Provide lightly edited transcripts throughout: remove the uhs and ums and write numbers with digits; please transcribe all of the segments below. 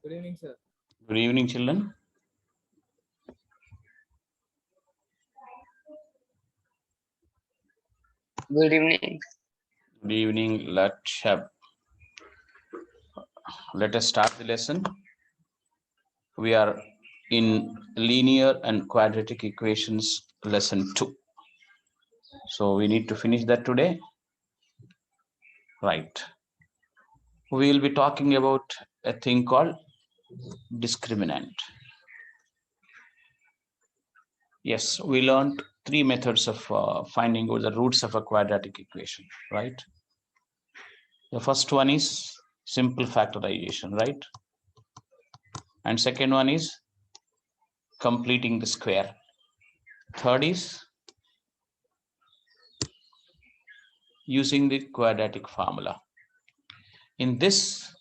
Good evening, sir. Good evening, children. Good evening. Good evening. Let us start the lesson. We are in linear and quadratic equations lesson 2. So we need to finish that today. Right. We will be talking about a thing called discriminant. Yes, we learned 3 methods of finding out the roots of a quadratic equation, right? The first one is simple factorization, right? And second one is completing the square. Third is using the quadratic formula. In this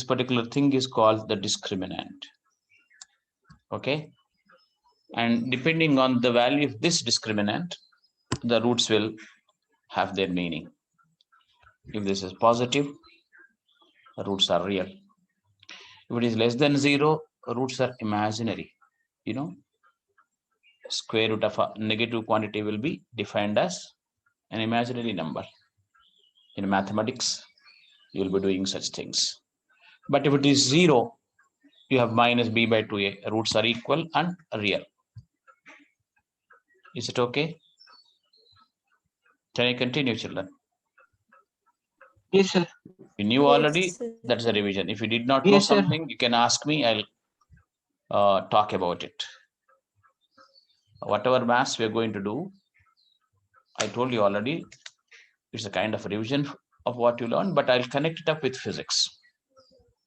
particular thing is called the discriminant. Okay. And depending on the value of this discriminant, the roots will have their meaning. If this is positive, the roots are real. If it is less than 0, roots are imaginary. You know, square root of a negative quantity will be defined as an imaginary number. In mathematics, you will be doing such things. But if it is 0, you have minus b by 2a. Roots are equal and real. Is it okay? Can I continue, children? Yes, sir. You knew already, that's a revision. If you did not know Yes, sir. something, you can ask me, I'll talk about it. Whatever maths we are going to do, I told you already, it's a kind of revision of what you learned, but I'll connect it up with physics.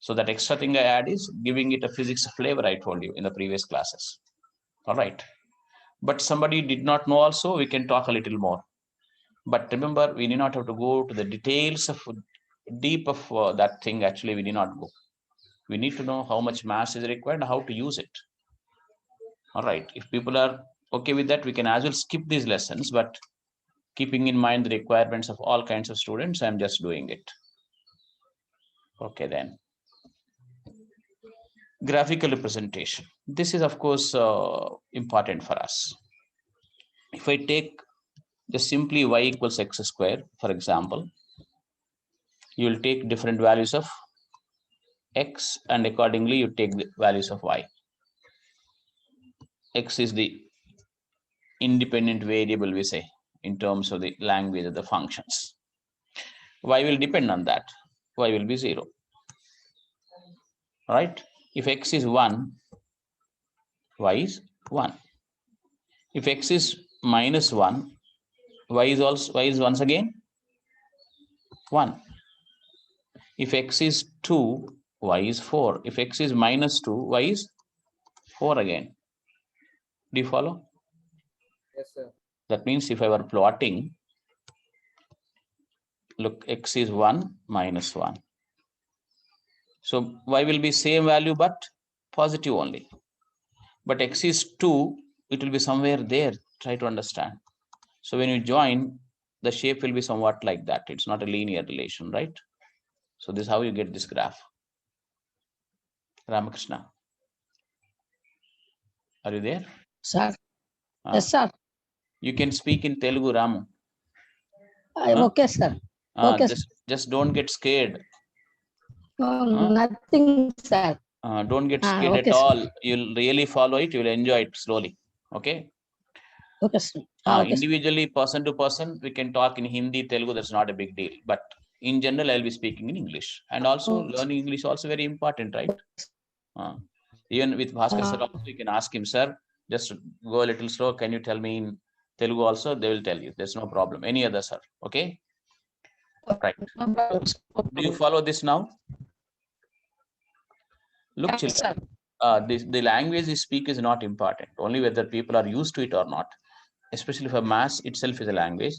So that extra thing I add is giving it a physics flavor, I told you in the previous classes. All right. But somebody did not know also, we can talk a little more. But remember, we need not have to go to the details of deep of that thing. Actually, we need not go. We need to know how much mass is required and how to use it. All right. If people are okay with that, we can as well skip these lessons, but keeping in mind the requirements of all kinds of students, I'm just doing it. Okay, then. Graphical representation. This is, of course, important for us. If I take just simply y equals x square, for example, you will take different values of x and accordingly you take the values of y. X is the independent variable, we say, in terms of the language of the functions. Y will depend on that. Y will be 0. Right? If x is 1, y is 1. If x is minus 1, y is once again 1. If x is 2, y is 4. If x is minus 2, y is 4 again. Do you follow? Yes, sir. That means if I were plotting, look, x is 1 minus 1. So y will be same value but positive only. But x is 2, it will be somewhere there. Try to understand. So when you join, the shape will be somewhat like that. It's not a linear relation, right? So this is how you get this graph. Ramakrishna, are you there? Sir. Yes, sir. You can speak in Telugu, Ramu. Okay, sir. Okay, just don't get scared. Nothing, sir. Don't get scared okay, at all. sir. You'll really follow it. You'll enjoy it slowly. Okay. Okay, sir. Individually, person to person, we can talk in Hindi, Telugu. That's not a big deal. But in general, I'll be speaking in English. And also, learning English also very important, right? Even with Bhaskar sir, also you can ask him, sir, just go a little slow. Can you tell me in Telugu also? They will tell you. There's no problem. Any other, sir. Okay. Right. Do you follow this now? Look, children, the language you speak is not important. Only whether people are used to it or not. Especially for maths itself is a language.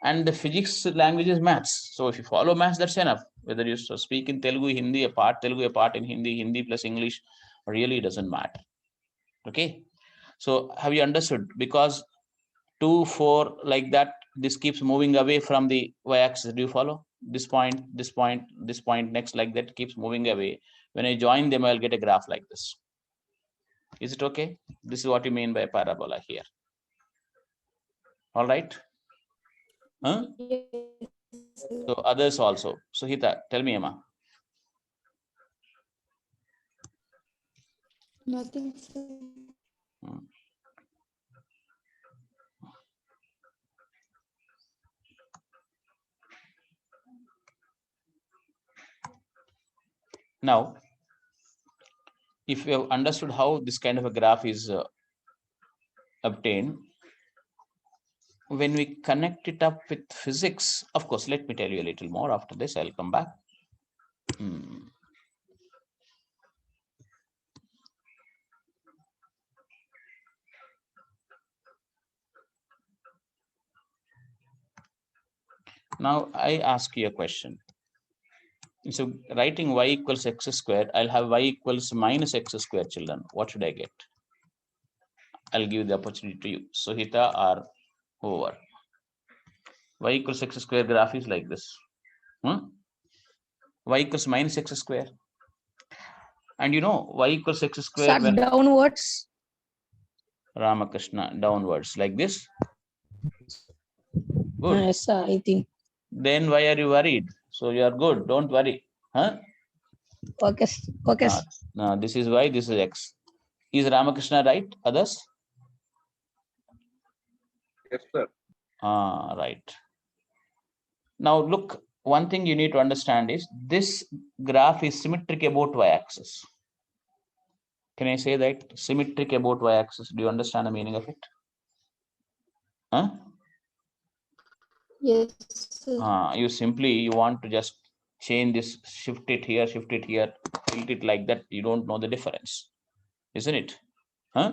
And the physics language is maths. So if you follow maths, that's enough. Whether you speak in Telugu, Hindi, a part Telugu, a part in Hindi, Hindi plus English, really doesn't matter. Okay. So have you understood? Because 2, 4, like that, this keeps moving away from the y-axis. Do you follow? This point, this point, this point, next, like that keeps moving away. When I join them, I'll get a graph like this. Is it okay? This is what you mean by parabola here. All right. Huh? So others also. Suhita, tell me, Emma. Nothing, sir. Now, if you have understood how this kind of a graph is obtained, when we connect it up with physics, of course, let me tell you a little more. After this, I'll come back. Now, I ask you a question. So writing y equals x squared, I'll have y equals minus x squared, children. What should I get? I'll give the opportunity to you. Suhita or whoever. Y equals x squared graph is like this. Y equals minus x squared. And you know, y equals x squared Sir, downwards. Ramakrishna, downwards, like this. Good. Yes, sir, I think. Then why are you worried? So you are good. Don't worry. Huh? Okay, okay. No, this is y, this is x. Is Ramakrishna right? Others? Yes, sir. Right. Now look, one thing you need to understand is this graph is symmetric about y-axis. Can I say that? Symmetric about y-axis. Do you understand the meaning of it? Huh? Yes, sir. You want to just change this, shift it here, tilt it like that. You don't know the difference, isn't it? Huh?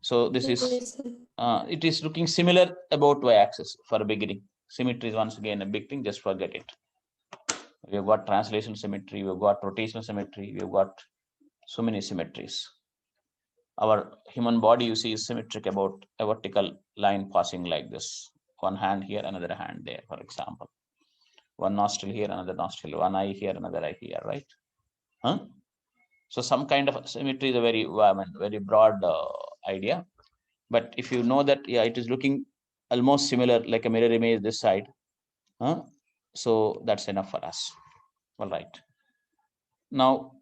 So this is, Yes, sir. it is looking similar about y-axis for a beginning. Symmetry is once again a big thing, just forget it. We've got translational symmetry, we've got rotational symmetry, we've got so many symmetries. Our human body, you see, is symmetric about a vertical line passing like this. One hand here, another hand there, for example. One nostril here, another nostril, one eye here, another eye here, right? Huh? So some kind of symmetry is a very, very broad idea. But if you know that, yeah, it is looking almost similar, like a mirror image this side. So that's enough for us. All right. Now,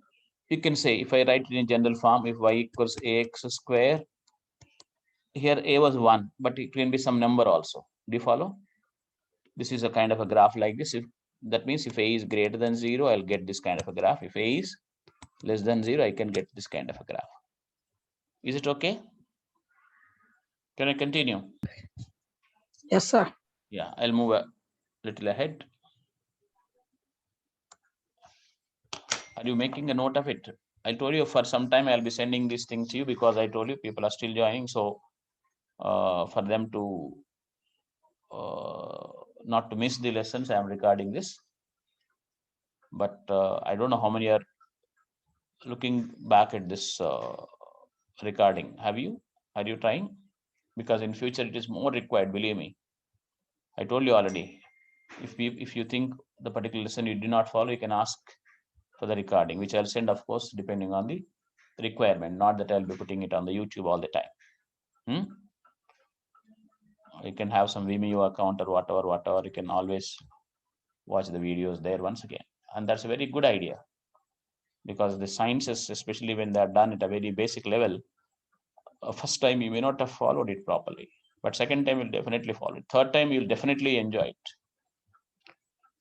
you can say, if I write it in general form, if y equals ax square, here a was 1, but it can be some number also. Do you follow? This is a kind of a graph like this. If that means if a is greater than 0, I'll get this kind of a graph. If a is less than 0, I can get this kind of a graph. Is it okay? Can I continue? Yes, sir. Yeah, I'll move a little ahead. Are you making a note of it? I told you for some time I'll be sending these things to you because I told you people are still joining. So for them to not to miss the lessons, I am recording this. But I don't know how many are looking back at this recording. Have you? Are you trying? Because in future it is more required, believe me. I told you already. If you think the particular lesson you did not follow, you can ask for the recording, which I'll send, of course, depending on the requirement. Not that I'll be putting it on the YouTube all the time. You can have some Vimeo account or whatever. You can always watch the videos there once again. And that's a very good idea. Because the sciences, especially when they're done at a very basic level, first time you may not have followed it properly, but second time you'll definitely follow it. Third time you'll definitely enjoy it.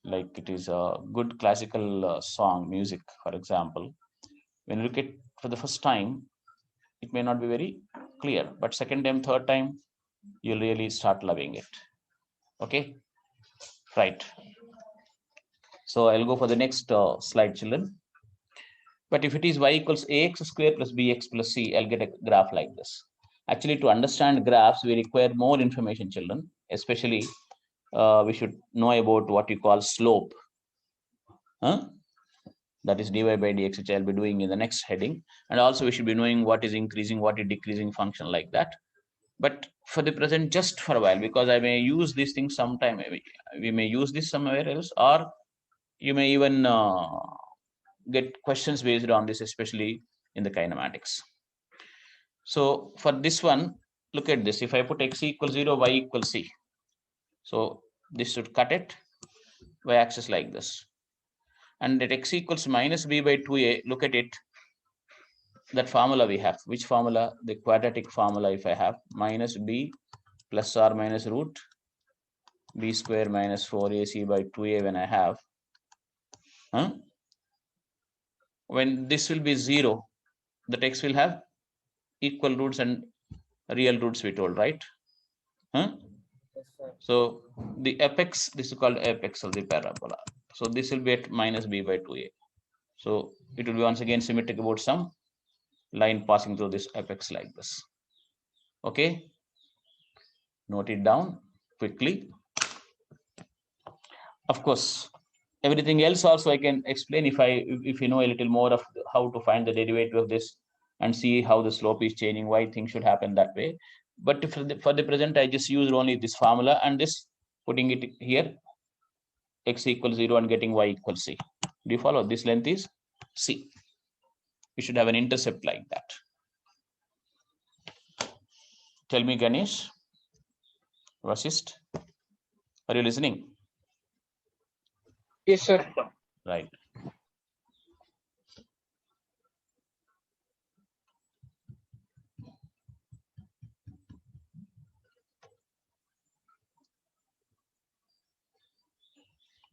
Like it is a good classical song, music, for example. When you look at for the first time, it may not be very clear, but second time, third time, you'll really start loving it. Okay, right. So I'll go for the next slide, children. But if it is y equals ax square plus bx plus c, I'll get a graph like this. Actually, to understand graphs, we require more information, children. Especially, we should know about what you call slope. That is dy by dx, which I'll be doing in the next heading. And also, we should be knowing what is increasing, what is decreasing function like that. But for the present, just for a while, because I may use these things sometime. We may use this somewhere else, or you may even get questions based on this, especially in the kinematics. So for this one, look at this. If I put x equals 0, y equals c. So this should cut it y axis like this. And at x equals minus b by 2a, look at it. That formula we have. Which formula? The quadratic formula. If I have minus b plus or minus root b square minus 4ac by 2a when I have. When this will be 0, the x will have equal roots and real roots, we told, right? Yes, sir. So the apex, this is called apex of the parabola. So this will be at minus b by 2a. So it will be once again symmetric about some line passing through this apex like this. Okay, note it down quickly. Of course, everything else also I can explain if you know a little more of how to find the derivative of this and see how the slope is changing, why things should happen that way. But for the present, I just used only this formula and this, putting it here, x equals 0 and getting y equals c. Do you follow? This length is c. You should have an intercept like that. Tell me, Ganesh, Vasist, are you listening? Yes, sir. Right.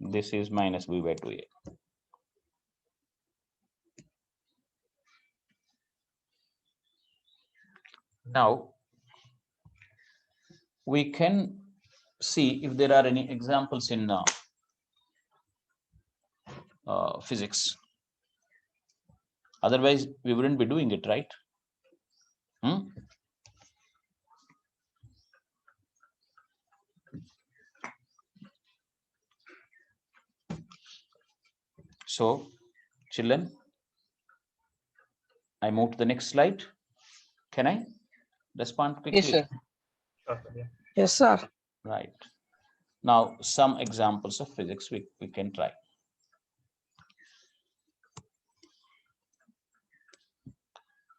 This is minus b by 2a. Now, we can see if there are any examples in physics. Otherwise, we wouldn't be doing it, right? So, children, I move to the next slide. Can I respond quickly? Yes, sir. Yes, sir. Right. Now, some examples of physics we can try.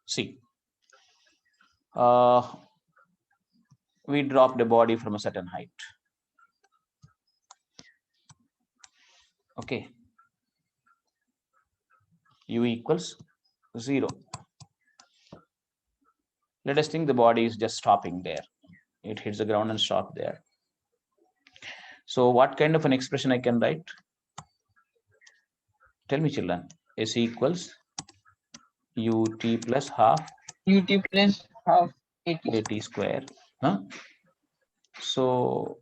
See, we dropped a body from a certain height. Okay. U equals 0. Let us think the body is just stopping there. It hits the ground and stop there. So what kind of an expression I can write? Tell me, children. S equals ut plus half ut plus half at. at square. So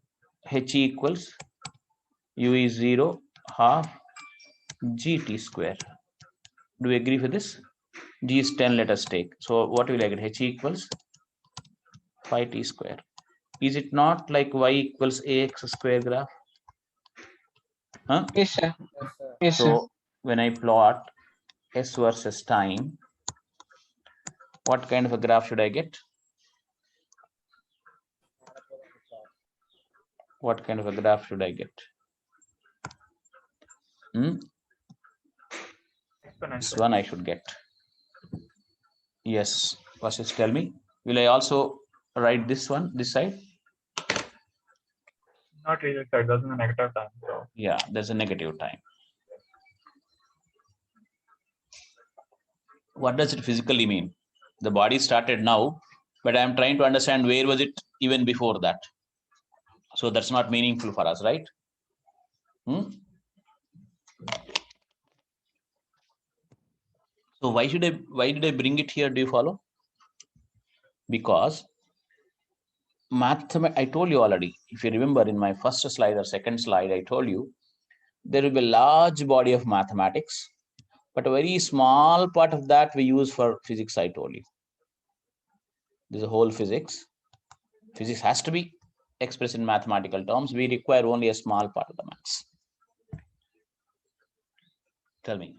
h equals u is 0 half gt square. Do you agree with this? G is 10, let us take. So what will I get? H equals 5t square. Is it not like y equals ax square graph? Yes, sir. Yes, sir. Yes, sir. So when I plot s versus time, what kind of a graph should I get? What kind of a graph should I get? This one I should get. Yes, Vasist, tell me. Will I also write this one, this side? Not really, sir. It doesn't a negative time. So. Yeah, there's a negative time. What does it physically mean? The body started now, but I'm trying to understand where was it even before that. So that's not meaningful for us, right? So why did I bring it here? Do you follow? Because I told you already, if you remember in my first slide or second slide, I told you there will be a large body of mathematics, but a very small part of that we use for physics. I told you there's a whole physics. Physics has to be expressed in mathematical terms. We require only a small part of the maths. Tell me.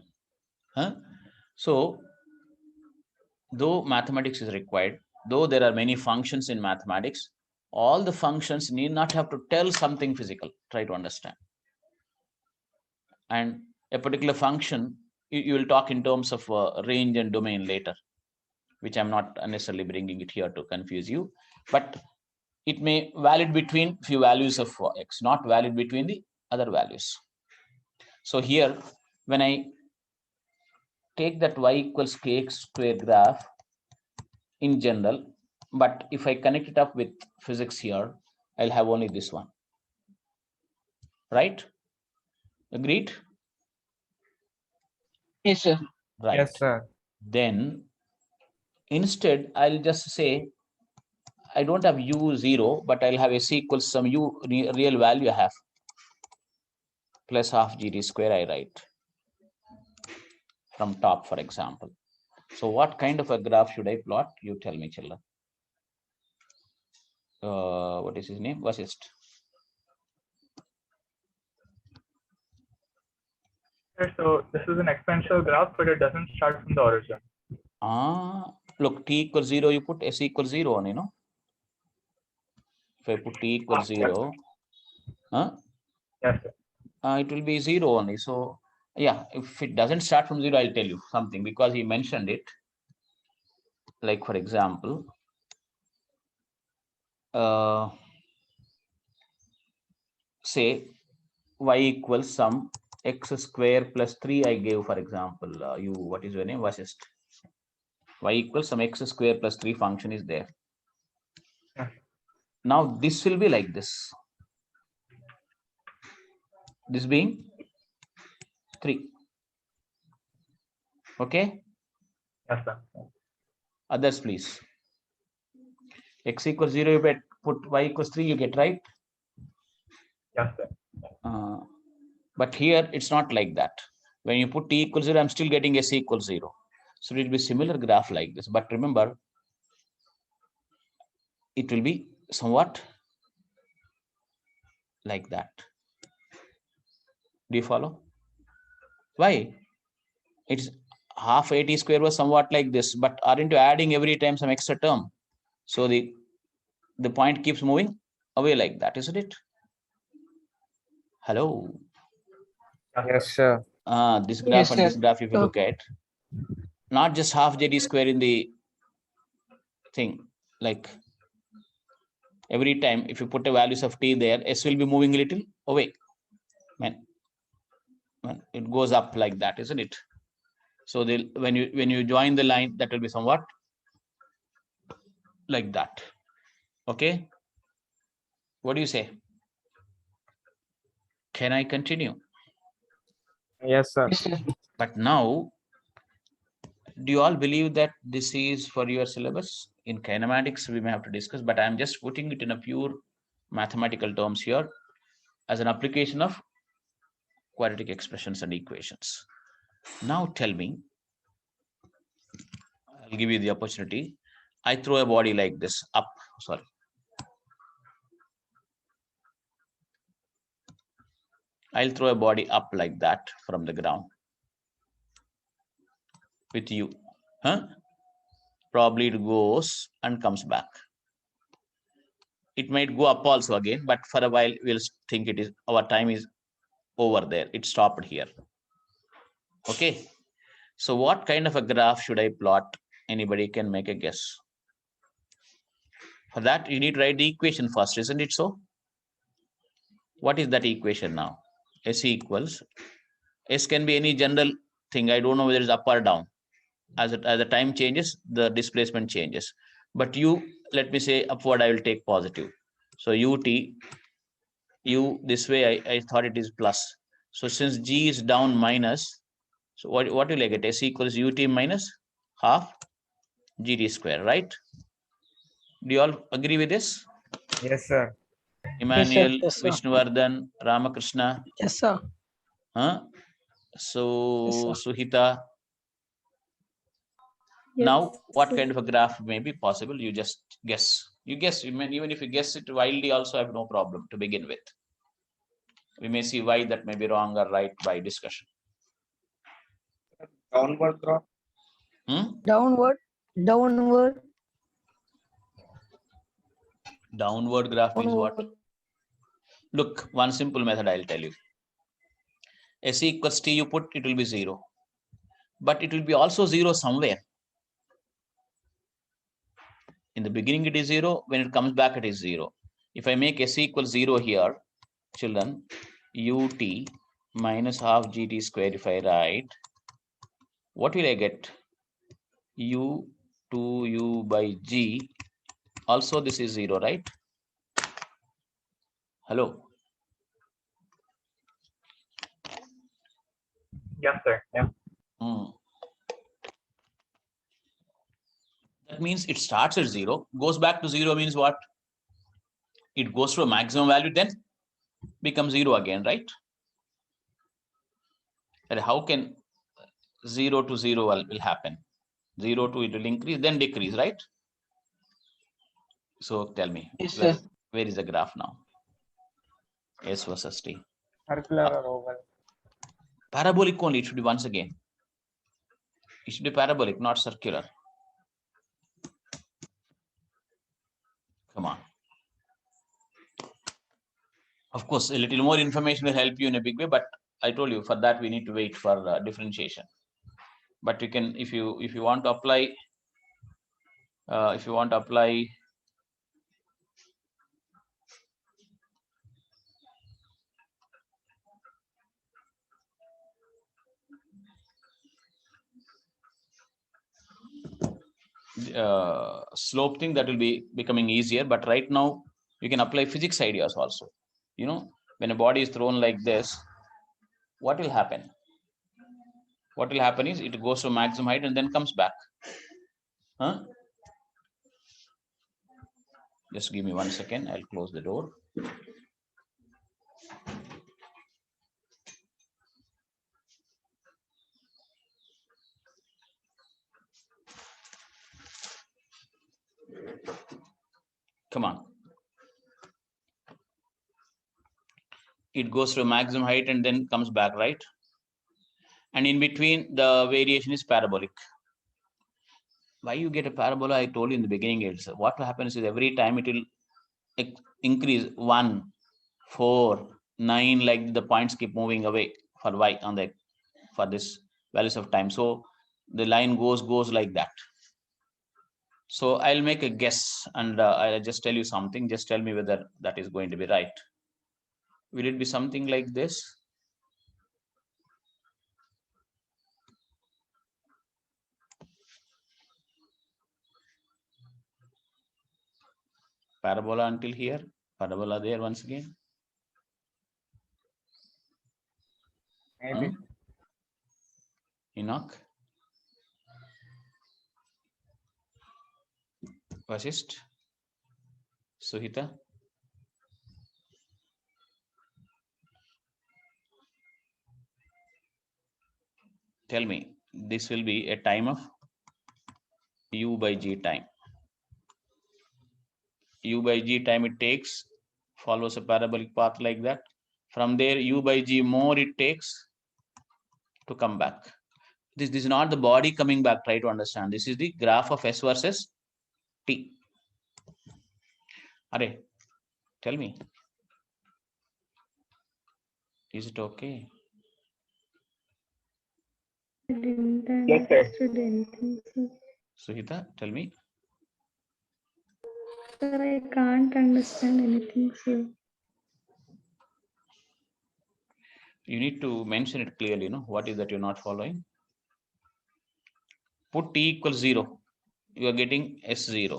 So though mathematics is required, though there are many functions in mathematics, all the functions need not have to tell something physical. Try to understand. And a particular function you will talk in terms of range and domain later, which I'm not necessarily bringing it here to confuse you, but it may valid between few values of x, not valid between the other values. So here, when I take that y equals kx square graph in general, but if I connect it up with physics here, I'll have only this one, right? Agreed? Yes, sir. Right. Yes, sir. Then instead, I'll just say, I don't have u0, but I'll have s equals some u real value I have, plus half gt square I write from top, for example. So what kind of a graph should I plot? You tell me, children. What is his name? Vasist. Okay, so this is an exponential graph, but it doesn't start from the origin. Look, t equals 0, you put s equals 0 on, If I put t equals 0, Yes, sir. it will be 0 only. So yeah, if it doesn't start from 0, I'll tell you something, because he mentioned it. Like, for example, say y equals some x square plus 3 I gave, for example, what is your name? Vasist. Y equals some x square plus 3 function is there. Yeah. Now this will be like this. This being 3. Okay. Yes, sir. Others, please. X equals 0, you bet, put y equals 3, you get, right? Yes, sir. But here it's not like that. When you put t equals 0, I'm still getting s equals 0. So it will be similar graph like this. But remember, it will be somewhat like that. Do you follow? Why? It's half at square was somewhat like this, but aren't you adding every time some extra term? So the point keeps moving away like that, isn't it? Hello. Yes, sir. This graph Yes, and this sir. graph, if you look at, not just half jd square in the thing, like every time if you put a values of t there, s will be moving a little away. When it goes up like that, isn't it? So when you join the line, that will be somewhat like that. Okay. What do you say? Can I continue? Yes, sir. Yes, sir. But now, do you all believe that this is for your syllabus? In kinematics, we may have to discuss, but I'm just putting it in a pure mathematical terms here as an application of quadratic expressions and equations. Now tell me, I'll give you the opportunity. I throw a body like this up, sorry. I'll throw a body up like that from the ground with you. Probably it goes and comes back. It might go up also again, but for a while we'll think it is our time is over there. It stopped here. Okay. So what kind of a graph should I plot? Anybody can make a guess. For that, you need to write the equation first, isn't it so? What is that equation now? S equals, S can be any general thing. I don't know whether it's up or down. As the time changes, the displacement changes. But let me say upward, I will take positive. So u this way, I thought it is plus. So since g is down minus, so what will I get? S equals ut minus half gt square, right? Do you all agree with this? Yes, sir. Emmanuel, Yes, sir. Vishnuvardhan, Ramakrishna. Yes, sir. So Yes, sir. Suhita. Now, Yes, what sir. kind of a graph may be possible? You just guess. You guess, even if you guess it wildly, also I have no problem to begin with. We may see why that may be wrong or right by discussion. Downward graph. Downward. Downward graph means what? Look, one simple method I'll tell you. S equals t, you put, it will be 0. but it will be also 0 somewhere. In the beginning, it is 0. When it comes back, it is 0. If I make S equals 0 here, children, ut minus half gt square, if I write, what will I get? U 2u by g. Also, this is 0, right? Hello. Yes, sir. Yeah. That means it starts at 0, goes back to 0 means what? It goes to a maximum value, then becomes 0 again, right? And how can 0 to 0 will happen? 0 to it will increase, then decrease, right? So tell me, Yes, sir. where is the graph now? S versus T. Circular or oval? Parabolic only, it should be once again. It should be parabolic, not circular. Come on. Of course, a little more information will help you in a big way, but I told you for that we need to wait for differentiation. But you can, if you want to apply, slope thing, that will be becoming easier. But right now you can apply physics ideas also. You know, when a body is thrown like this, what will happen? What will happen is it goes to maximum height and then comes back. Huh? Just give me 1 second. I'll close the door. Come on. It goes to maximum height and then comes back, right? And in between, the variation is parabolic. Why you get a parabola? I told you in the beginning. It's what happens is every time it will increase 1, 4, 9, like the points keep moving away for y on the for this values of time. So the line goes like that. So I'll make a guess and I'll just tell you something. Just tell me whether that is going to be right. Will it be something like this? Parabola until here, parabola there once again. Maybe. Enoch, Vasist, Suhita. Tell me, this will be a time of u by g time. U by g time it takes, follows a parabolic path like that. From there, u by g more it takes to come back. This is not the body coming back. Try to understand. This is the graph of S versus T. Are, tell me. Is it okay? I didn't Yes, sir. understood anything, sir. Suhita, tell me. Sir, I can't understand anything, sir. You need to mention it clearly. You know what is that you're not following? Put t equals 0. You are getting S0.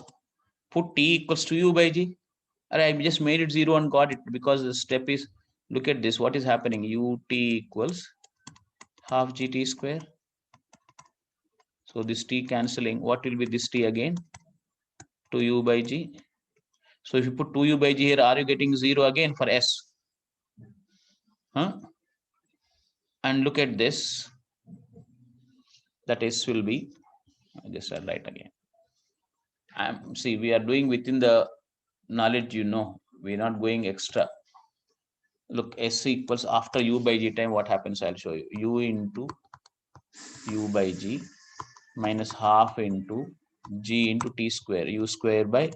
Put t equals to u by g. I just made it 0 and got it because the step is, look at this. What is happening? Ut equals half gt square. So this t cancelling. What will be this t again? 2u by g. So if you put 2u by g here, are you getting 0 again for S? Huh? And look at this. That S will be, I just write again. See, we are doing within the knowledge, you know, we're not going extra. Look, S equals after u by g time, what happens? I'll show you. U into u by g minus half into g into t square, u square by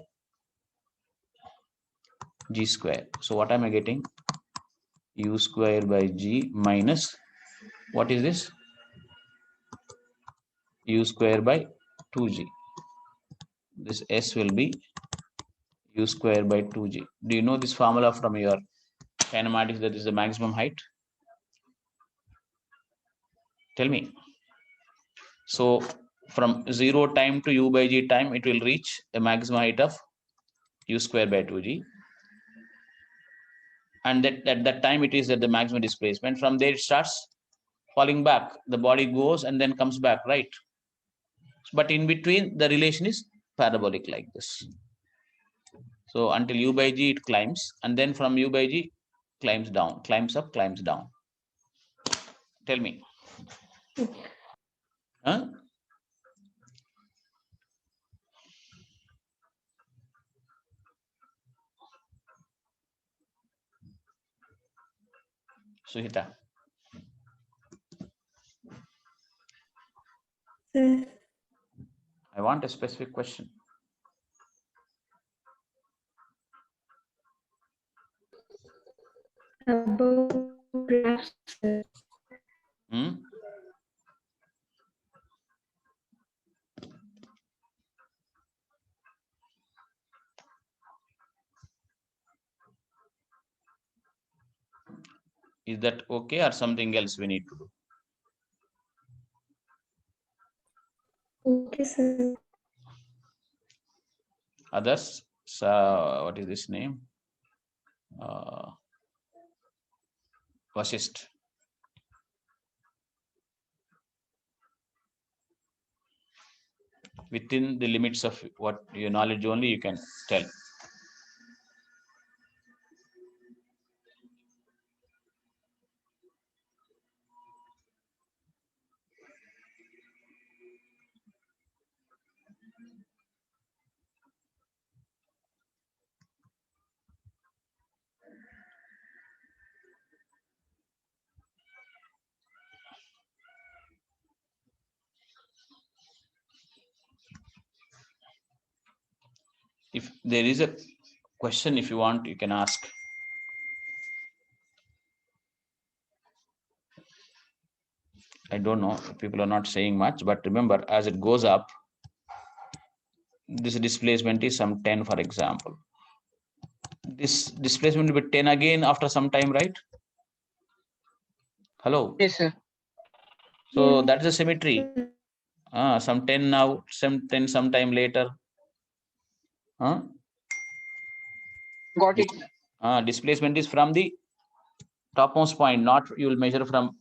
g square. So what am I getting? U square by g minus, what is this? u square by 2g. This s will be u square by 2g. Do you know this formula from your kinematics, that is the maximum height? Tell me. So from 0 time to u by g time, it will reach a maximum height of u square by 2g. And that at that time, it is at the maximum displacement. From there, it starts falling back. The body goes and then comes back, right? But in between, the relation is parabolic like this. So until u by g, it climbs. And then from u by g, climbs down, climbs up, climbs down. Tell me. Huh? Suhita. Sir, I want a specific question. about graphs, sir. Hmm? Is that okay or something else we need to do? Okay, sir. Others? So what is this name? Vasist. Within the limits of what your knowledge only, you can tell. If there is a question, if you want, you can ask. I don't know, people are not saying much, but remember, as it goes up, this displacement is some 10, for example. This displacement will be 10 again after some time, right? Hello? Yes, sir. So Yeah. that's a symmetry. Some 10 now, some 10 sometime later. Got it. Displacement is from the topmost point, not you will measure from,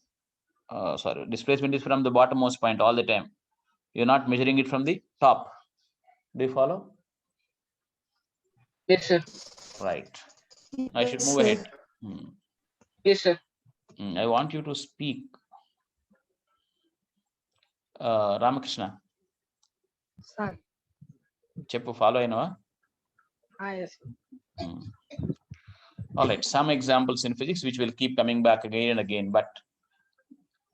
sorry, displacement is from the bottommost point all the time. You're not measuring it from the top. Do you follow? Yes, sir. Right. I should Yes, move sir. ahead. Yes, sir. I want you to speak. Ramakrishna, Sir. Cheppu, follow అయినవా? Yes. All right, some examples in physics which will keep coming back again and again, but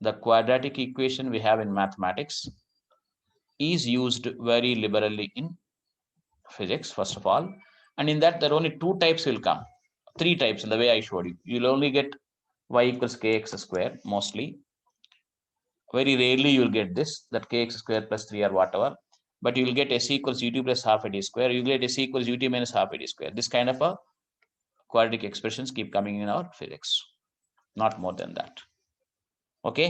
the quadratic equation we have in mathematics is used very liberally in physics, first of all. And in that, there are only two types will come. Three types, the way I showed you. You'll only get y equals kx square, mostly. Very rarely you will get this, that kx square plus 3 or whatever. But you will get s equals ut plus half a d square. You will get s equals ut minus half a d square. This kind of a quadratic expressions keep coming in our physics. Not more than that. Okay.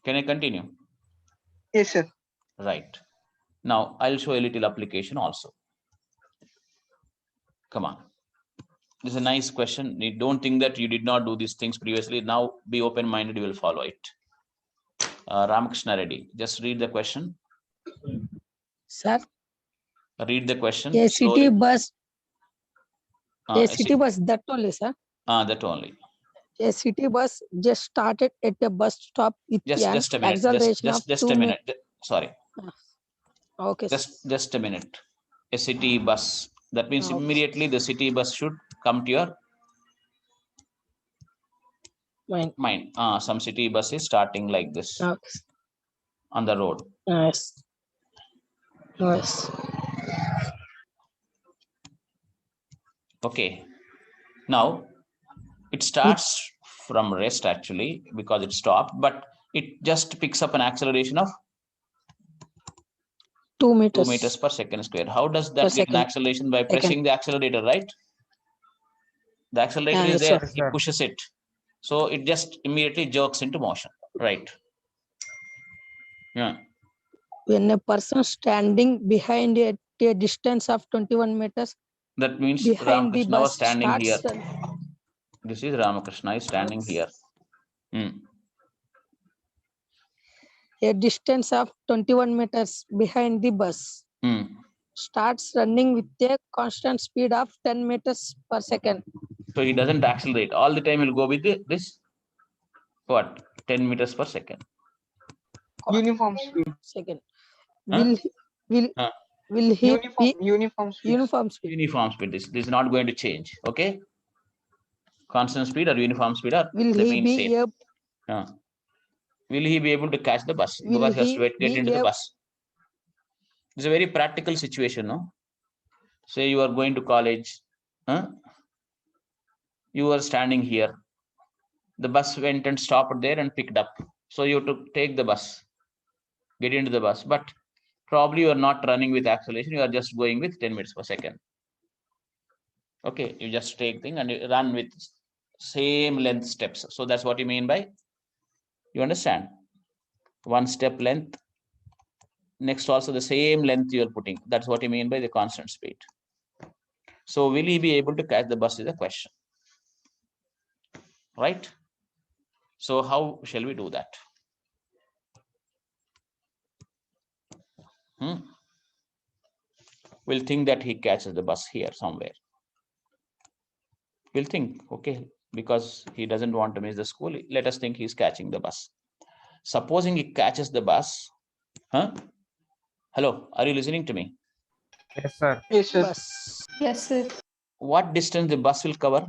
Can I continue? Yes, sir. Right. Now, I'll show a little application also. Come on. This is a nice question. You don't think that you did not do these things previously. Now, be open-minded, you will follow it. Ramakrishna Reddy, just read the question. Sir. Read the question. A slowly. city bus. A City bus, that only, sir. That only. A city bus just started at a bus stop with Just a minute. acceleration of Just a minute. Sorry. Okay. Just a minute. A city bus. That means Okay. immediately the city bus should come to your mind. Some city bus is starting like this. Okay. On the road. Yes. Yes. Okay. Now it starts from rest actually because it stopped, but it just picks up an acceleration of 2 2 meters. meters per second square. How does Per that get an second. acceleration? By pressing the accelerator, right? The accelerator is Yes, there, sir. he pushes it. So it just immediately jerks into motion, right? Yeah. When a person standing behind at a distance of 21 meters That means behind the Ramakrishna was bus standing here. starts This is Ramakrishna is standing here. a distance of 21 meters behind the bus starts running with a constant speed of 10 meters per second. So he doesn't accelerate. All the time he'll go with this, what, 10 meters per second. Uniform speed. Second. Huh? Will he be Uniform speed. uniform speed? Uniform speed. This is not going to change. Okay. Constant speed or uniform speed are Will the he mean be same. Will he be able to catch the bus? Will Because he has he to get be into the ab- bus. It's a very practical situation, no? Say you are going to college. You are standing here. The bus went and stopped there and picked up. So you have to take the bus, get into the bus. But probably you are not running with acceleration. You are just going with 10 meters per second. Okay, you just take thing and you run with same length steps. So that's what you mean by, you understand? One step length. Next also the same length you are putting. That's what you mean by the constant speed. So will he be able to catch the bus is the question. Right? So how shall we do that? We'll think that he catches the bus here somewhere. We'll think, okay, because he doesn't want to miss the school, let us think he's catching the bus. Supposing he catches the bus, hello, are you listening to me? Yes, sir. Yes, sir. Bus. Yes, sir. What distance the bus will cover?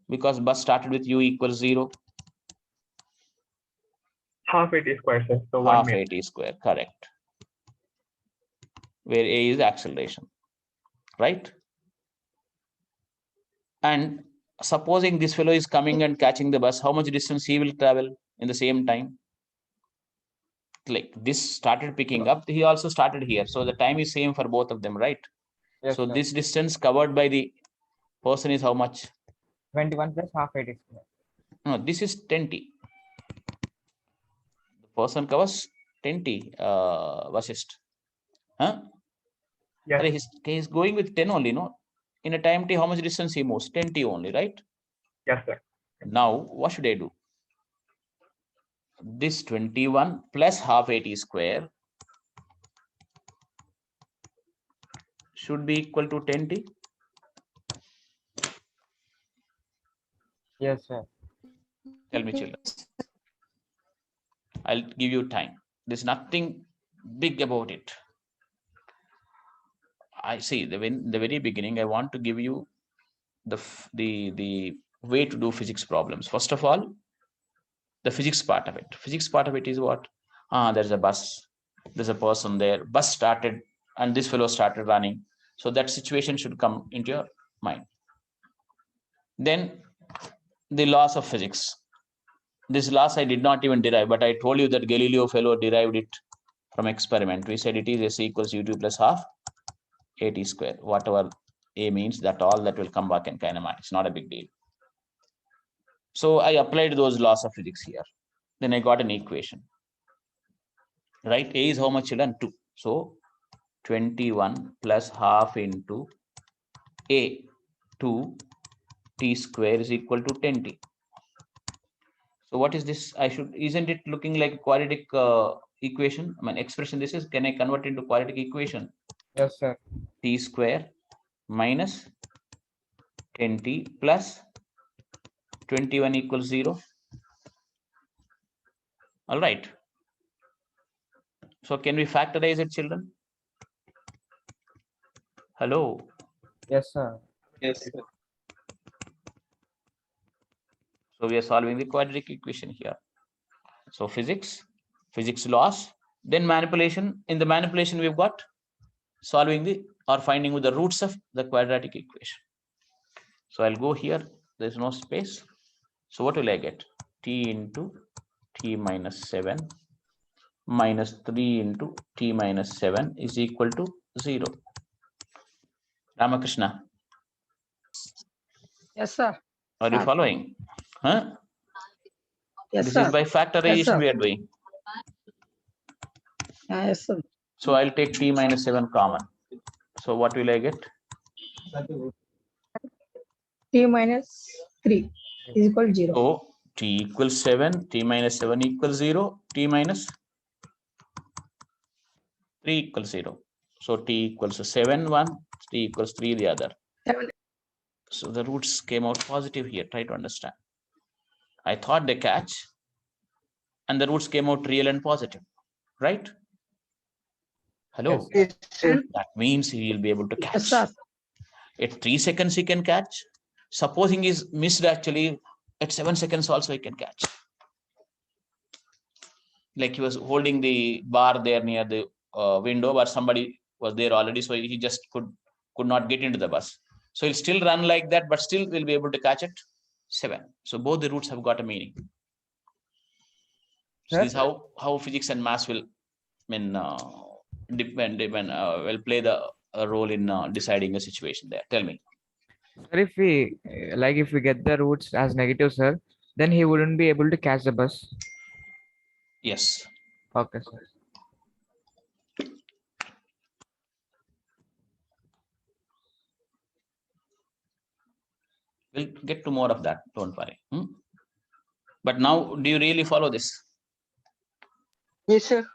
Because bus started with u equals 0. Half AT square, sir. So 1 Half meter. AT square, correct. Where A is acceleration, right? And supposing this fellow is coming and catching the bus, how much distance he will travel in the same time? Like this started picking up, he also started here. So the time is same for both of them, right? Yes, So sir. this distance covered by the person is how much? 21 plus half 80 square. No, this is 10t. The person covers 10t, Vasist. Yes. He's going with 10 only, no? In a time t, how much distance he moves? 10t only, right? Yes, sir. Now, what should I do? This 21 plus half 80 square should be equal to 10t. Yes, sir. Tell me, children. I'll give you time. There's nothing big about it. I see the very beginning, I want to give you the way to do physics problems. First of all, the physics part of it. Physics part of it is what? There's a bus, there's a person there, bus started, and this fellow started running. So that situation should come into your mind. Then the laws of physics. This laws I did not even derive, but I told you that Galileo fellow derived it from experiment. We said it is S equals U2 plus half AT square. Whatever A means, that all that will come back in kinema. It's not a big deal. So I applied those laws of physics here. Then I got an equation. Right? A is how much, children? 2. So 21 plus half into A 2 t square is equal to 10t. So what is this? Isn't it looking like a quadratic equation? I mean, expression this is, can I convert into quadratic equation? Yes, sir. T square minus 10t plus 21 equals 0. All right. So can we factorize it, children? Hello. Yes, sir. Yes, sir. So we are solving the quadratic equation here. So physics laws, then manipulation. In the manipulation, we've got solving the or finding with the roots of the quadratic equation. So I'll go here. There's no space. So what will I get? T into t minus 7 minus 3 into t minus 7 is equal to 0. Ramakrishna, Yes, sir. are you Sir. following? Huh? Yes, This sir. is by factorization sir. we are doing. Yes, sir. So I'll take t minus 7 common. So what will I get? T minus 3 is equal to 0. So t equals 7, t minus 7 equals 0, t minus 3 equals 0. So t equals 7, 1, t equals 3, the other. 7. So the roots came out positive here. Try to understand. I thought they catch, and the roots came out real and positive, right? Hello. Yes, Yes, sir. That means he will be able to Yes, catch. sir. At 3 seconds he can catch. Supposing he's missed actually, at 7 seconds also he can catch. Like he was holding the bar there near the window, but somebody was there already, so he just could not get into the bus. So he'll still run like that, but still will be able to catch it 7. So both the roots have got a meaning. So this is how physics and maths will depend will play the role in deciding a situation there. Tell me. Sir, if we if we get the roots as negative, sir, then he wouldn't be able to catch the bus. Yes. Okay, sir. We'll get to more of that. Don't worry. But now, do you really follow this? Yes, sir.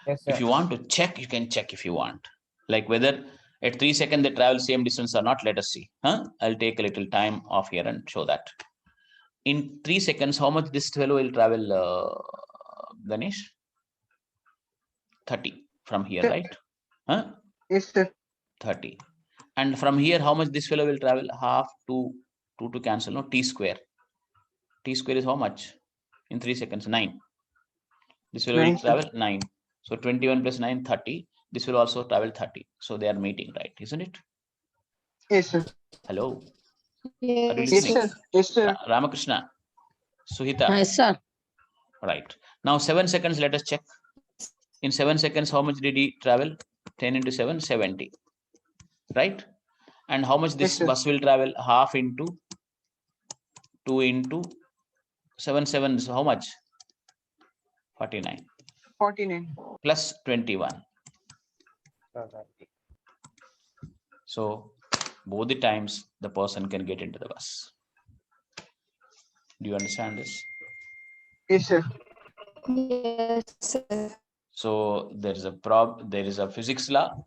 Yes, sir. If you want to check, you can check if you want. Like whether at 3 seconds they travel same distance or not, let us see. I'll take a little time off here and show that. In 3 seconds, how much this fellow will travel, Ganesh? 30 from here, right? Yes, sir. 30. And from here, how much this fellow will travel? Half to 2 to cancel, no? T square. T square is how much? In 3 seconds, 9. This fellow will 9, sir. travel 9. So 21 plus 9, 30. This will also travel 30. So they are meeting, right? Isn't it? Yes, sir. Hello. Are you Yes, listening? sir. Yes, sir. Ramakrishna. Suhita. Yes, sir. Right. Now 7 seconds, let us check. In 7 seconds, how much did he travel? 10 into 7, 70. Right? And how much this Yes, bus will travel? Half into 2 into 7, 7 is how much? 49. 49. Plus 21. So both the times the person can get into the bus. Do you understand this? Yes, sir. Yes, sir. So there is a physics law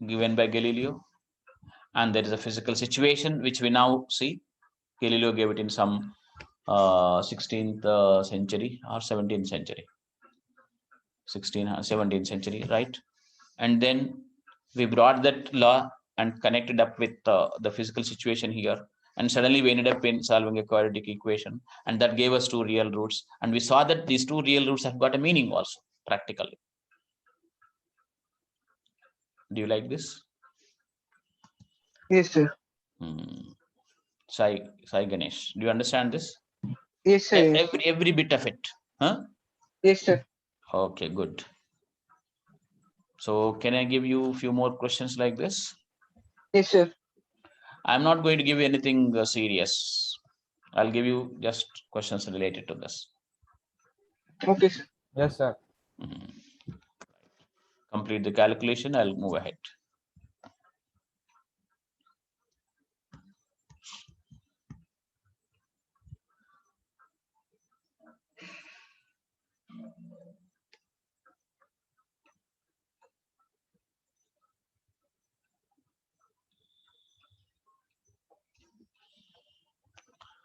given by Galileo, and there is a physical situation which we now see. Galileo gave it in some 16th century or 17th century. 17th century, right? And then we brought that law and connected up with the physical situation here, and suddenly we ended up in solving a quadratic equation, and that gave us 2 real roots, and we saw that these 2 real roots have got a meaning also practically. Do you like this? Yes, sir. Sai Ganesh, do you understand this? Yes, sir. Yes. Every bit of it, huh? Yes, sir. Okay, good. So can I give you a few more questions like this? Yes, sir. I'm not going to give you anything serious. I'll give you just questions related to this. Okay, sir. Yes, sir. Complete the calculation. I'll move ahead.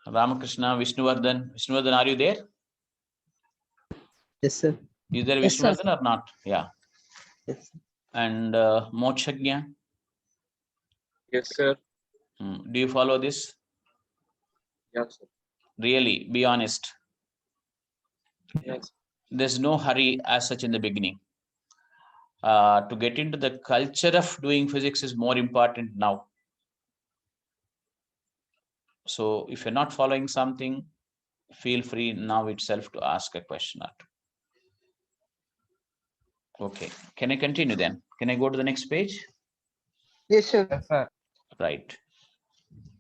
Ramakrishna, Vishnuvardhan, are you there? Yes, sir. Is there Yes, sir. Vishnuvardhan or not? Yeah. Yes. And Mokshagnya? Yes, sir. Do you follow this? Yes, sir. Really, be honest. Yes. There's no hurry as such in the beginning. To get into the culture of doing physics is more important now. So if you're not following something, feel free now itself to ask a question or two. Okay, can I continue then? Can I go to the next page? Yes, sir. Yes, sir. Right.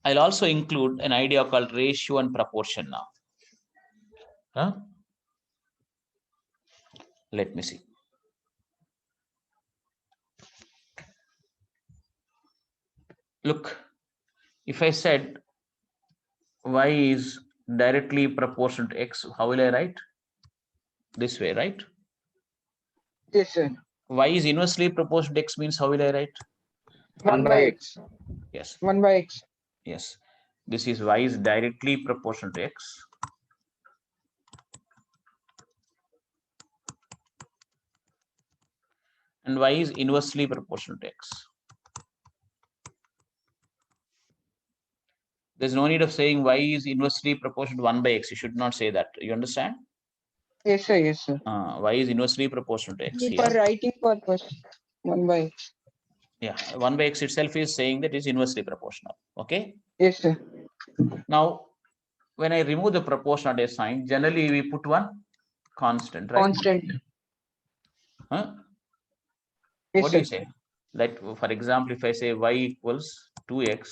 I'll also include an idea called ratio and proportion now. Huh? Let me see. Look, if I said y is directly proportional to x, how will I write? This way, right? Yes, sir. Y is inversely proportional to x means how will I write? 1 by x. Yes. 1 by x. Yes. This is y is directly proportional to x. And y is inversely proportional to x. There's no need of saying y is inversely proportional to 1 by x. You should not say that. You understand? Yes, sir. Yes, sir. Y is inversely proportional to x For here. writing purpose, 1 by x. Yeah, 1 by x itself is saying that it's inversely proportional. Okay. Yes, sir. Now, when I remove the proportionality sign, generally we put one constant, right? Constant. Huh? Yes, What do sir. you say? Like, for example, if I say y equals 2x,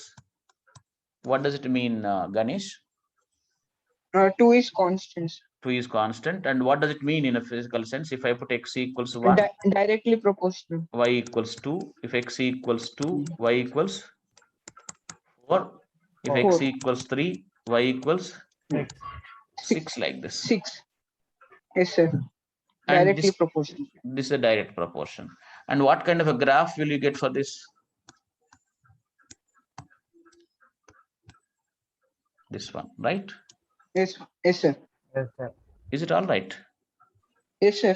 what does it mean, Ganesh? 2 is constant. 2 is constant. And what does it mean in a physical sense? If I put x equals 1, Directly proportional. y equals 2. If x equals 2, y equals 4. If x 4. equals 3, y equals 6. 6, like this. 6. Yes, sir. And Directly this, proportional. this is a direct proportion. And what kind of a graph will you get for this? This one, right? Yes, yes, sir. Yes, sir. Is it all right? Yes, sir.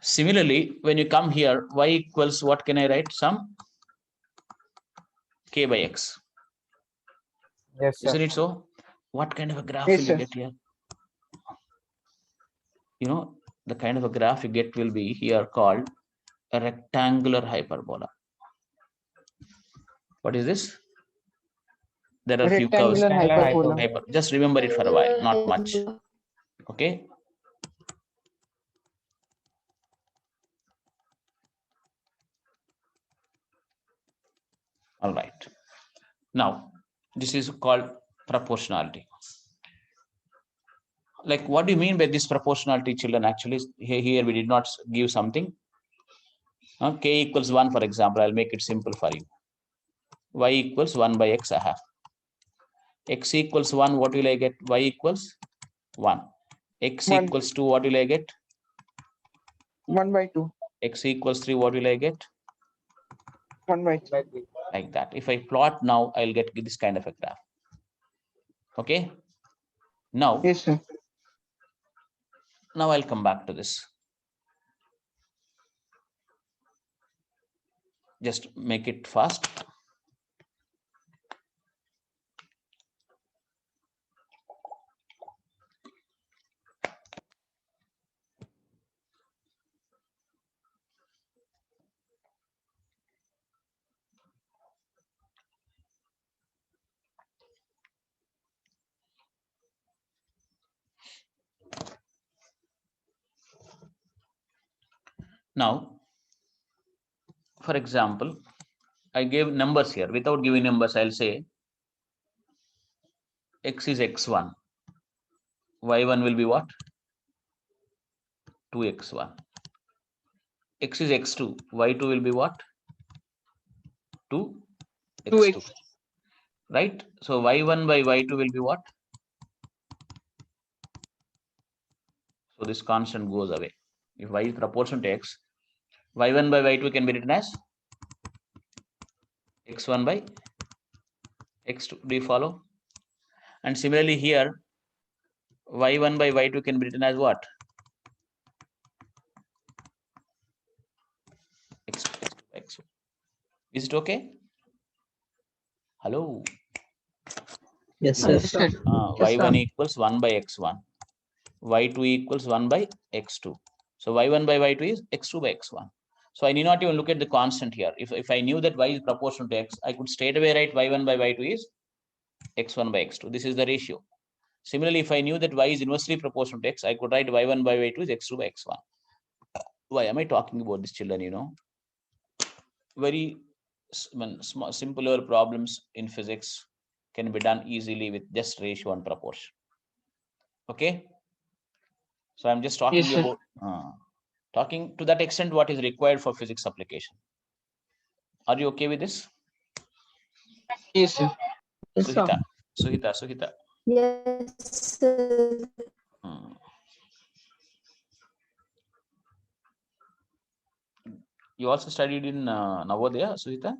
Similarly, when you come here, y equals, what can I write? Some k by x. Yes, sir. Isn't it so? What kind of a graph Yes, will you sir. get here? You know, the kind of a graph you get will be here called a rectangular hyperbola. What is this? There are a few curves. Rectangular hyperbola. Just remember it for a while, not much. Okay. All right. Now, this is called proportionality. Like, what do you mean by this proportionality, children? Actually, here we did not give something. K equals 1, for example. I'll make it simple for you. Y equals 1 by x I have. X equals 1, what will I get? Y equals 1. X 1. equals 2, what will I get? 1 by 2. X equals 3, what will I get? 1 by 3. Like that. If I plot now, I'll get this kind of a graph. Okay. Now, Yes, sir. now I'll come back to this. Just make it fast. Now, for example, I gave numbers here. Without giving numbers, I'll say x is x1. Y1 will be what? 2x1. X is x2. Y2 will be what? 2x2. 2x. Right? So y1 by y2 will be what? So this constant goes away. If y is proportional to x, y1 by y2 can be written as x1 by x2. Do you follow? And similarly here, y1 by y2 can be written as what? x2 by x1. Is it okay? Hello? Yes, sir. Yes, sir. Y1 equals 1 by x1. Y2 equals 1 by x2. So y1 by y2 is x2 by x1. So I need not even look at the constant here. If I knew that y is proportional to x, I could straight away write y1 by y2 is x1 by x2. This is the ratio. Similarly, if I knew that y is inversely proportional to x, I could write y1 by y2 is x2 by x1. Why am I talking about this, children? Very simpler problems in physics can be done easily with just ratio and proportion. Okay. So I'm just talking Yes, sir. about talking to that extent what is required for physics application. Are you okay with this? Yes, sir. Yes, sir. Suhita. Yes, sir. You also studied in Navodaya, Suhita?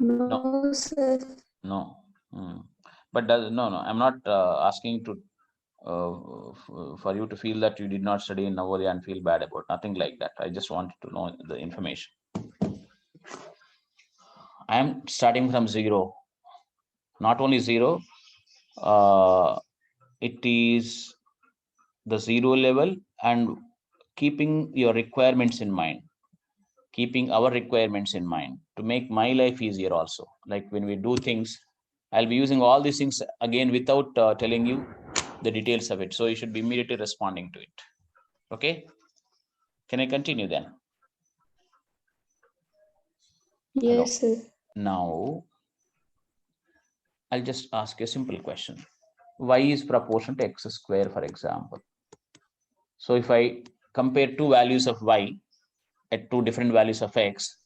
No, sir. No. But no, I'm not asking to for you to feel that you did not study in Navodaya and feel bad about nothing like that. I just wanted to know the information. I am starting from zero. Not only zero, it is the zero level and keeping your requirements in mind, keeping our requirements in mind to make my life easier also. Like when we do things, I'll be using all these things again without telling you the details of it. So you should be immediately responding to it. Okay. Can I continue then? Yes, sir. Now, I'll just ask you a simple question. Y is proportional to x square, for example. So if I compare two values of y at two different values of x,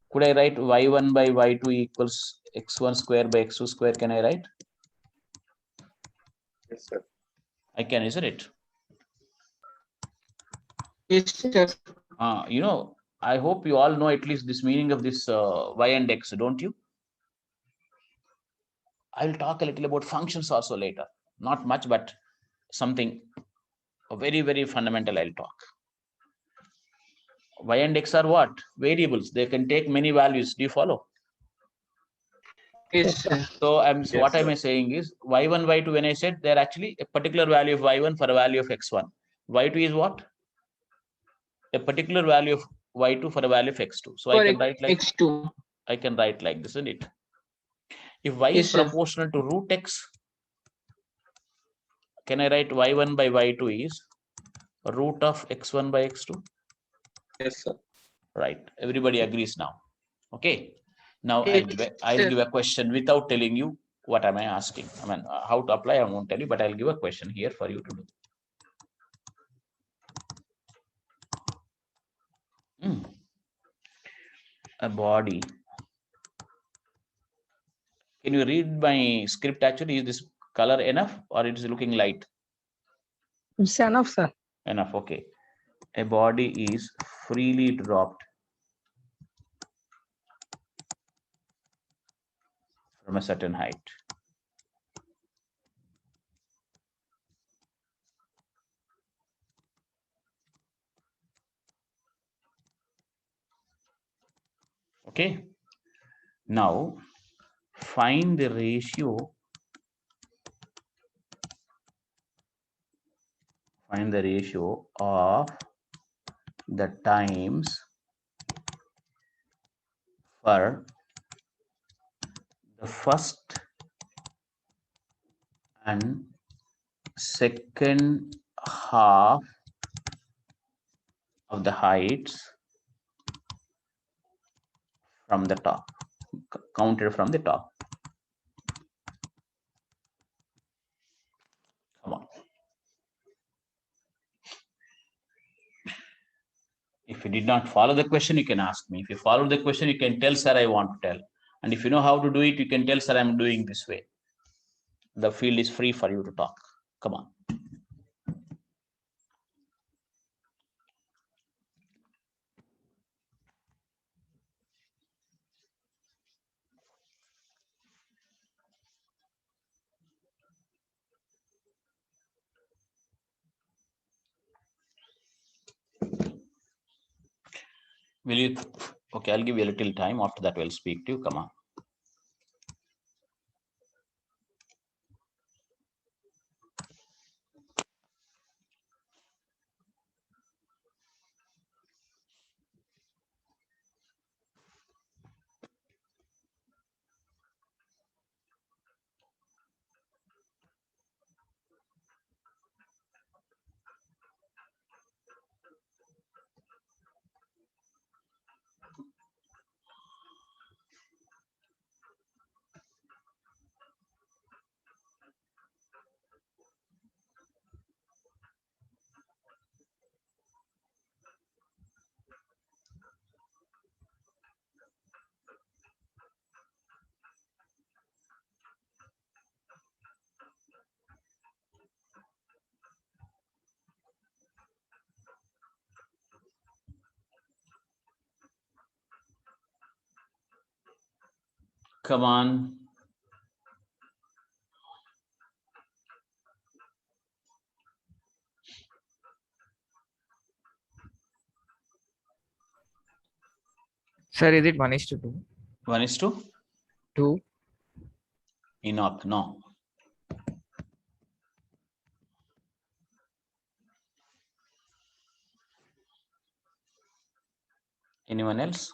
could I write y1 by y2 equals x1 square by x2 square? Can I write? Yes, sir. I can, isn't it? Yes, sir. I hope you all know at least this meaning of this y and x, don't you? I'll talk a little about functions also later. Not much, but something very, very fundamental I'll talk. Y and x are what? Variables. They can take many values. Do you follow? Yes, sir. So what am I saying is y1, y2, when I said they're actually a particular value of y1 for a value of x1. Y2 is what? A particular value of y2 for a value of x2. So I can write like x2. I can write like this, isn't it? If y Yes, is sir. proportional to root x, can I write y1 by y2 is root of x1 by x2? Yes, sir. Right. Everybody agrees now. Okay. Now Yes, I'll sir. give a question without telling you what am I asking. I mean, how to apply, I won't tell you, but I'll give a question here for you to do. A body. Can you read my script actually? Is this color enough or it is looking light? It's enough, sir. Enough. Okay. A body is freely dropped from a certain height. Okay. Now find the ratio. Find the ratio of the times for the first and second half of the heights from the top, counted from the top. Come on. If you did not follow the question, you can ask me. If you follow the question, you can tell, sir, I want to tell. And if you know how to do it, you can tell, sir, I'm doing this way. The field is free for you to talk. Come on. Will you? Okay, I'll give you a little time. After that, we'll speak to you. Come on. Come on. Sir, is it 1:2? 1:2? 2. Enoch, no. Anyone else?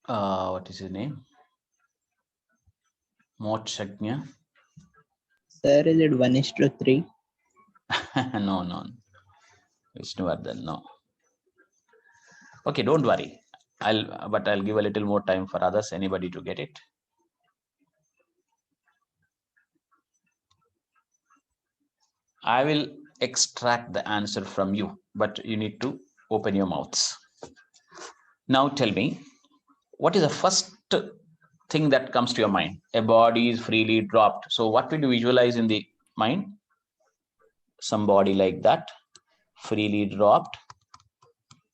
What is his name? Moksha. Sir, is it 1:3? No, no. Vishnuvardhan, no. Okay, don't worry. I'll give a little more time for others, anybody to get it. I will extract the answer from you, but you need to open your mouths. Now tell me, what is the first thing that comes to your mind? A body is freely dropped. So what will you visualize in the mind? Some body like that, freely dropped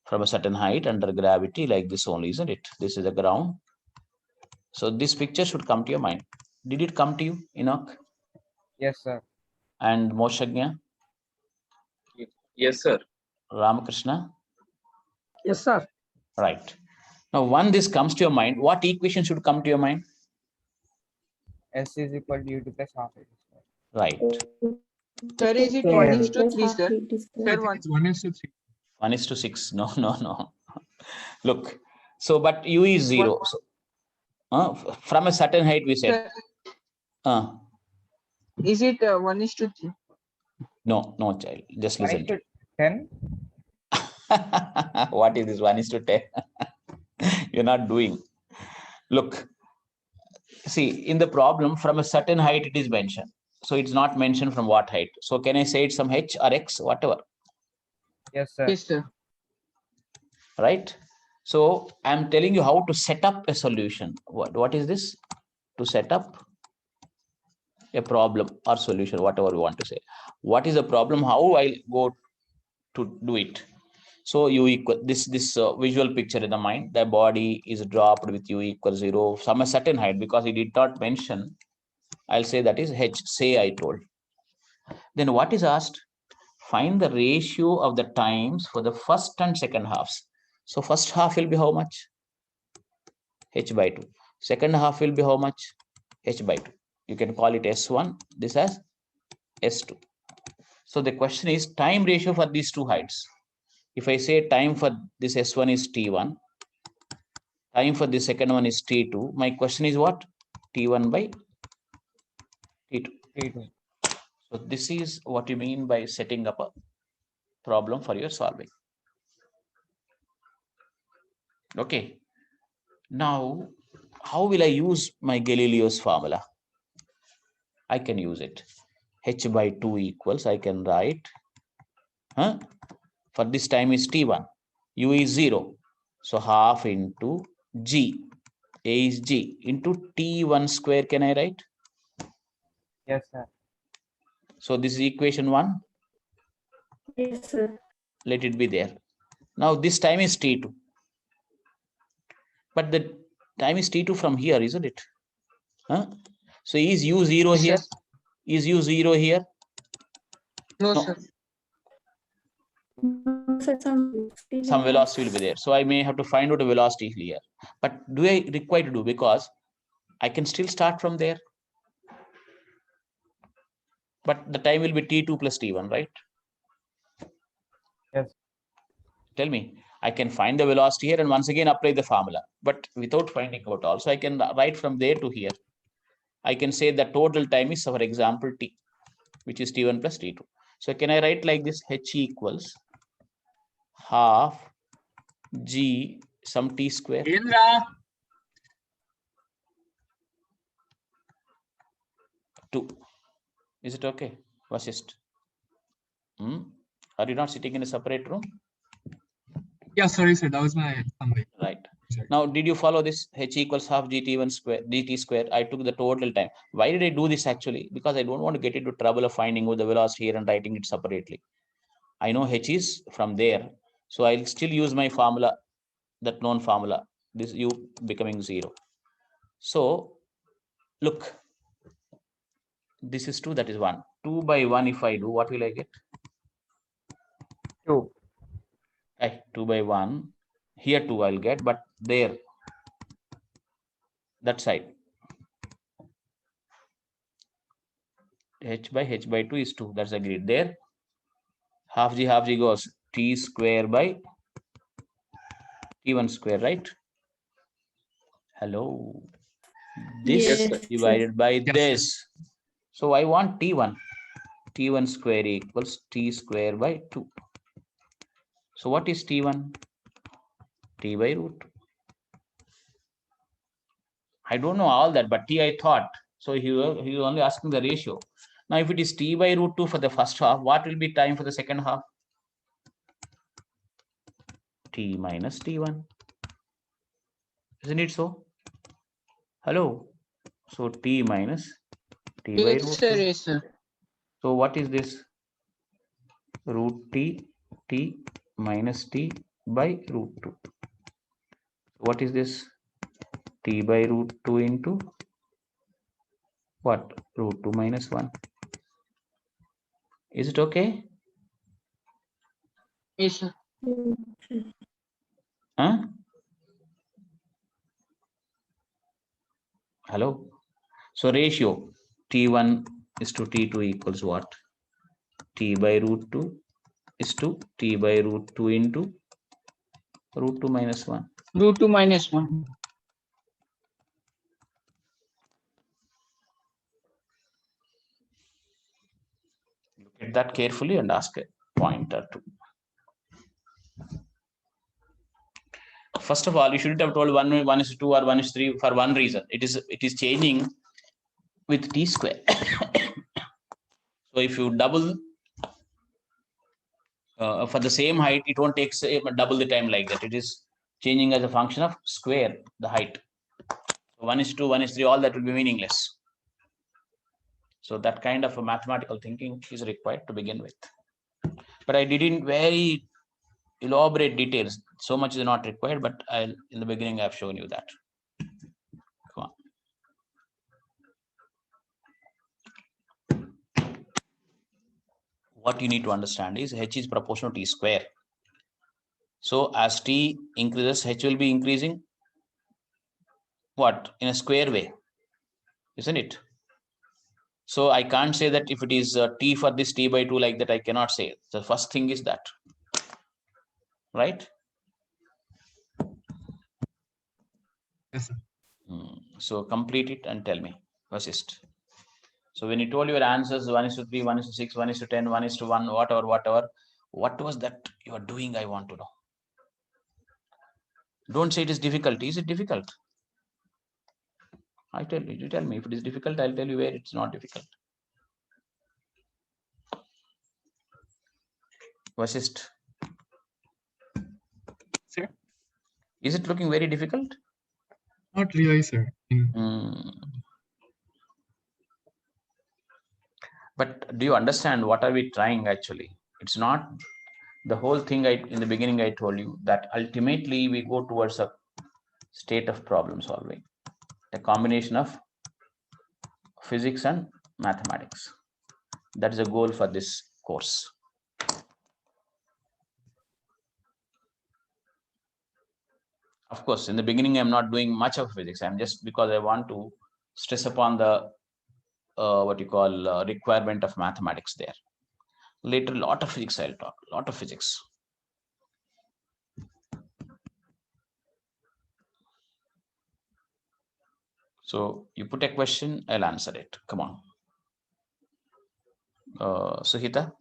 from a certain height under gravity, like this only, isn't it? This is the ground. So this picture should come to your mind. Did it come to you, Enoch? Yes, sir. And Moshagnya? Yes, sir. Ramakrishna? Yes, sir. Right. Now, when this comes to your mind, what equation should come to your mind? S is equal to U2 plus half A. Right. Sir, is it Yeah. 1:3, sir? Sir, 1:3. 1:6. No, no, no. Look. So, but U is 0. So, from a certain height, we said. Sir, is it 1:3? No, no, child. Just listen. 10. What is this 1:10? You're not doing. Look, see, in the problem, from a certain height, it is mentioned. So it's not mentioned from what height. So can I say it's some H or X, whatever, Yes, sir. Yes, sir. right? So I'm telling you how to set up a solution. What is this? To set up a problem or solution, whatever we want to say. What is the problem? How I'll go to do it? So U equal this visual picture in the mind. The body is dropped with U equals 0 from a certain height, because he did not mention. I'll say that is H. Say I told. Then what is asked? Find the ratio of the times for the first and second halves. So first half will be how much? H by 2. Second half will be how much? H by 2. You can call it S1. This as S2. So the question is time ratio for these two heights. If I say time for this S1 is T1, time for the second one is T2, my question is what? T1 by T2. T2. So this is what you mean by setting up a problem for your solving. Okay. Now, how will I use my Galileo's formula? I can use it. H by 2 equals, I can write, for this time is T1, U is 0. So half into G, A is G, into T1 square, can I write? Yes, sir. So this is equation 1. Yes, sir. Let it be there. Now this time is T2. But the time is T2 from here, isn't it? So is U 0 here? Sir. Is U 0 here? No, No. sir. No, sir, Some velocity will be there. So I may have to find out a velocity here. But do I require to do? Because I can still start from there. But the time will be T2 plus T1, right? Yes. Tell me. I can find the velocity here and once again apply the formula. But without finding out also, I can write from there to here. I can say the total time is, for example, T, which is T1 plus T2. So can I write like this? H equals half G some T square. Indra. 2. Is it okay? Vasist? Are you not sitting in a separate room? Yeah, sorry, sir. That was my summary. Right. Sorry. Now, did you follow this? H equals half GT1 square, DT square. I took the total time. Why did I do this actually? Because I don't want to get into trouble of finding out the velocity here and writing it separately. I know H is from there. So I'll still use my formula, that known formula. this u becoming 0. So look, this is 2, that is 1. 2 by 1 if I do, what will I get? 2. 2 by 1. Here 2 I'll get, but there, that side, h by 2 is 2. That's agreed. There, half g goes t square by t1 square, right? Hello. This Yes, divided by Yes. this. So I want t1. t1 square equals t square by 2. So what is t1? T by root 2. I don't know all that, but t I thought. So he was only asking the ratio. Now, if it is t by root 2 for the first half, what will be time for the second half? T minus t1. Isn't it so? Hello. So t minus t by Yes, root sir. 2. Yes, sir. So what is this? Root t minus t by root 2. What is this? T by root 2 into what? Root 2 minus 1. Is it okay? Yes, sir. Huh? Hello. So ratio t1 is to t2 equals what? T by root 2 is to t by root 2 into root 2 minus 1. Root 2 minus 1. Look at that carefully and ask a point or two. First of all, you shouldn't have told 1 is 2 or 1 is 3 for one reason. It is changing with t square. So if you double for the same height, it won't take double the time like that. It is changing as a function of square, the height. So 1 is 2, 1 is 3, all that will be meaningless. So that kind of a mathematical thinking is required to begin with. But I didn't very elaborate details. So much is not required, but in the beginning I've shown you that. Come on. What you need to understand is h is proportional to t square. So as t increases, h will be increasing what? In a square way, isn't it? So I can't say that if it is t for this t by 2 like that, I cannot say. The first thing is that, right? Yes, sir. So complete it and tell me, Vasist. So when you told your answers 1 is to 3, 1 is to 6, 1 is to 10, 1 is to 1, whatever, what was that you are doing? I want to know. Don't say it is difficult. Is it difficult? I tell you, you tell me. If it is difficult, I'll tell you where it's not difficult. Vasist. Sir? Is it looking very difficult? Not really, sir. But do you understand what are we trying actually? It's not the whole thing. In the beginning, I told you that ultimately we go towards a state of problem solving, a combination of physics and mathematics. That is a goal for this course. Of course, in the beginning, I'm not doing much of physics. I'm just because I want to stress upon the requirement of mathematics there. Later, a lot of physics I'll talk, a lot of physics. So you put a question, I'll answer it. Come on. Suhita,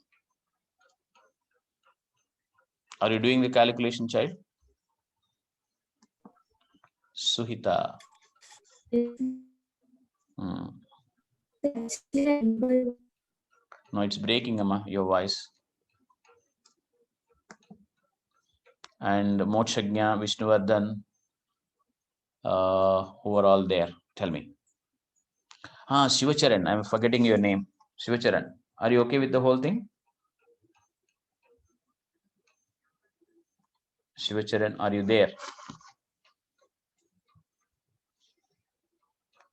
are you doing the calculation, child? Suhita. No, it's breaking, Amma, your voice. And Mokshagnya, Vishnuvardhan, who are all there? Tell me. Shivacharan, I'm forgetting your name. Shivacharan, are you okay with the whole thing? Shivacharan, are you there?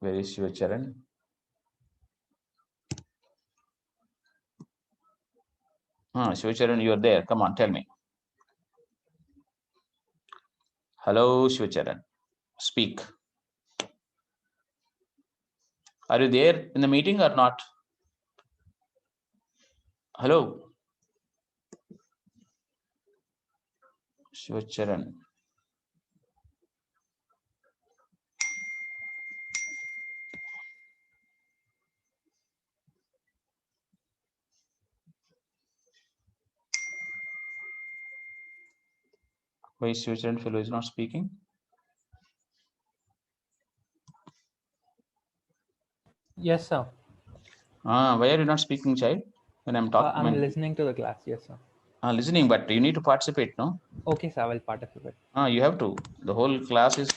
Where is your Charan? Shivacharan, you are there. Come on, tell me. Hello, Shivacharan. Speak. Are you there in the meeting or not? Hello. Shivacharan. Why is Shivacharan fellow is not speaking? Yes, sir. Why are you not speaking, child? When I'm talking, I'm listening to the class. Yes, sir. Listening, but you need to participate, no? Okay, sir. I will participate. You have to. The whole class is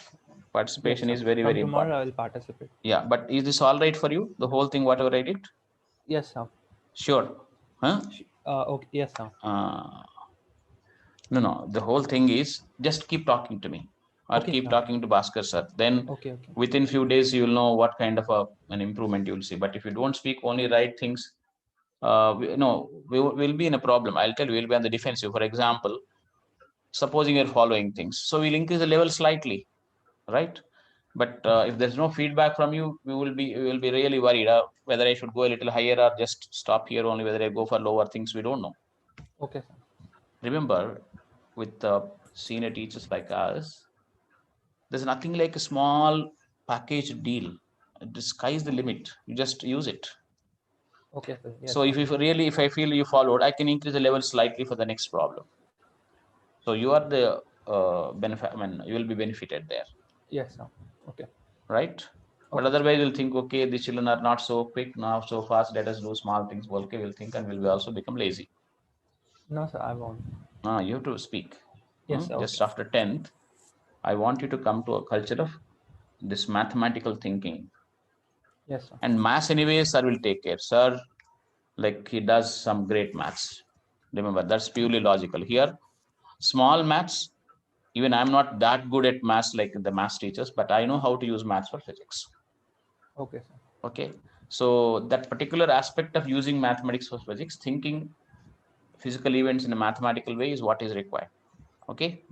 participation Yes, is sir. very, From very tomorrow, important. I will participate. Yeah, but is this all right for you? The whole thing, whatever I did? Yes, sir. Sure. Huh? Okay. Yes, sir. No. The whole thing is just keep talking to me, or Okay, keep sir. talking to Bhaskar sir. Then Okay. within few days you will know what kind of an improvement you will see. But if you don't speak only right things, we'll be in a problem. I'll tell you, we'll be on the defensive. For example, supposing you're following things, so we'll increase the level slightly, right? But if there's no feedback from you, we will be really worried whether I should go a little higher or just stop here only, whether I go for lower things, we don't know. Okay, sir. Remember, with senior teachers like us, there's nothing like a small package deal. The sky is the limit. You just use it. Okay, sir. Yes, So if I feel you followed, I can increase the level slightly for the next problem. So you are the benefit. I mean, you will be benefited there. Yes, sir. Okay. Right. But otherwise, you'll think, okay, the children are not so quick now, so fast. Let us do small things. Okay, we'll think and we'll also become lazy. No, sir. I won't. You have to speak. Yes, sir. Just after 10th, I want you to come to a culture of this mathematical thinking. Yes, sir. And maths anyway, sir will take care. Sir, like he does some great maths. Remember, that's purely logical. Here, small maths, even I'm not that good at maths like the maths teachers, but I know how to use maths for physics. Okay, sir. Okay. So that particular aspect of using mathematics for physics, thinking physical events in a mathematical way is what is required. Okay.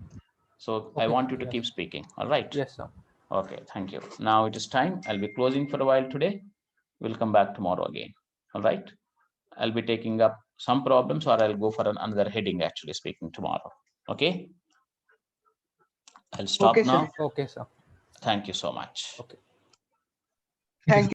So I want you to keep speaking. All right. Yes, sir. Okay. Thank you. Now it is time. I'll be closing for a while today. We'll come back tomorrow again. All right. I'll be taking up some problems, or I'll go for another heading actually speaking tomorrow. Okay. I'll stop now. Okay, sir. Thank you so much. Okay. Thank you.